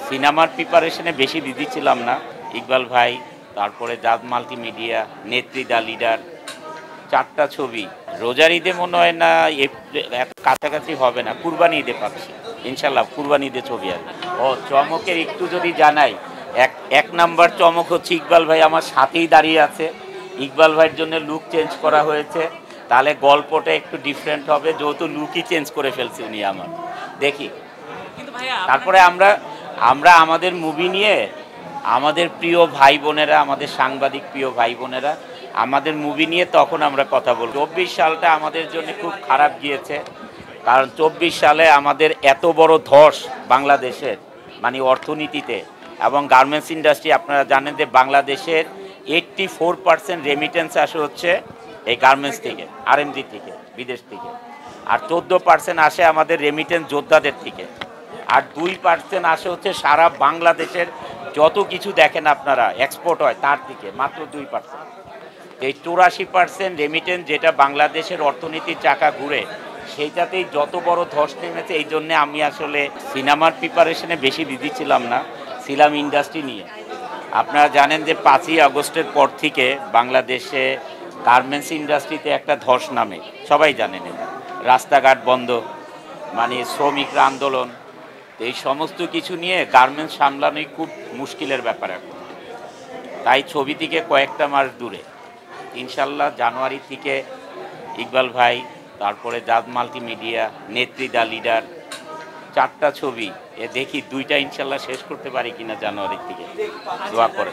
সিনেমার প্রিপারেশনে বেশি বিজি ছিলাম না। ইকবাল ভাই, তারপরে জাজ মাল্টিমিডিয়া, নেত্রী দ্য লিডার, ৪টা ছবি। রোজার ঈদে মনে হয় না, এত কাছাকাছি হবে না, কুরবানি ঈদে পাচ্ছি ইনশাল্লাহ। কুরবানি ঈদে ছবি আসবে। ও চমকের একটু যদি জানাই, এক নাম্বার চমক হচ্ছে ইকবাল ভাই আমার সাথেই দাঁড়িয়ে আছে। ইকবাল ভাইয়ের জন্য লুক চেঞ্জ করা হয়েছে, তাহলে গল্পটা একটু ডিফারেন্ট হবে, যেহেতু লুকই চেঞ্জ করে ফেলছে উনি আমার। দেখি তারপরে আমরা আমরা আমাদের মুভি নিয়ে আমাদের প্রিয় ভাই বোনেরা, আমাদের সাংবাদিক প্রিয় ভাই বোনেরা, আমাদের মুভি নিয়ে তখন আমরা কথা বলব। 24 সালটা আমাদের জন্য খুব খারাপ গিয়েছে, কারণ 24 সালে আমাদের এত বড় ধস বাংলাদেশের, মানে অর্থনীতিতে এবং গার্মেন্টস ইন্ডাস্ট্রি। আপনারা জানেন যে বাংলাদেশের 84% রেমিটেন্স আসে হচ্ছে এই গার্মেন্টস থেকে, আরএমজি থেকে, বিদেশ থেকে। আর 14% আসে আমাদের রেমিটেন্স যোদ্ধাদের থেকে। আর 2% আসে হচ্ছে সারা বাংলাদেশের যত কিছু দেখেন আপনারা এক্সপোর্ট হয় তার থেকে, মাত্র 2%। এই 84% রেমিটেন্স যেটা বাংলাদেশের অর্থনীতির চাকা ঘুরে, সেইটাতেই যত বড় ধস নেমেছে। এই জন্যে আমি আসলে সিনেমার প্রিপারেশনে বেশি বিজি ছিলাম না, ছিলাম ইন্ডাস্ট্রি নিয়ে। আপনারা জানেন যে 5ই আগস্টের পর থেকে বাংলাদেশে গার্মেন্টস ইন্ডাস্ট্রিতে একটা ধস নামে, সবাই জানেন এটা। রাস্তাঘাট বন্ধ, মানে শ্রমিকরা আন্দোলন, এই সমস্ত কিছু নিয়ে গার্মেন্টস সামলানোই খুব মুশকিলের ব্যাপার এখন। তাই ছবি থেকে কয়েকটা মাস দূরে। ইনশাল্লাহ জানুয়ারি থেকে ইকবাল ভাই, তারপরে জাজ মাল্টিমিডিয়া, নেত্রী দ্য লিডার, 4টা ছবি। দেখি 2টা ইনশাল্লাহ শেষ করতে পারি কিনা জানুয়ারি থেকে। দোয়া করে।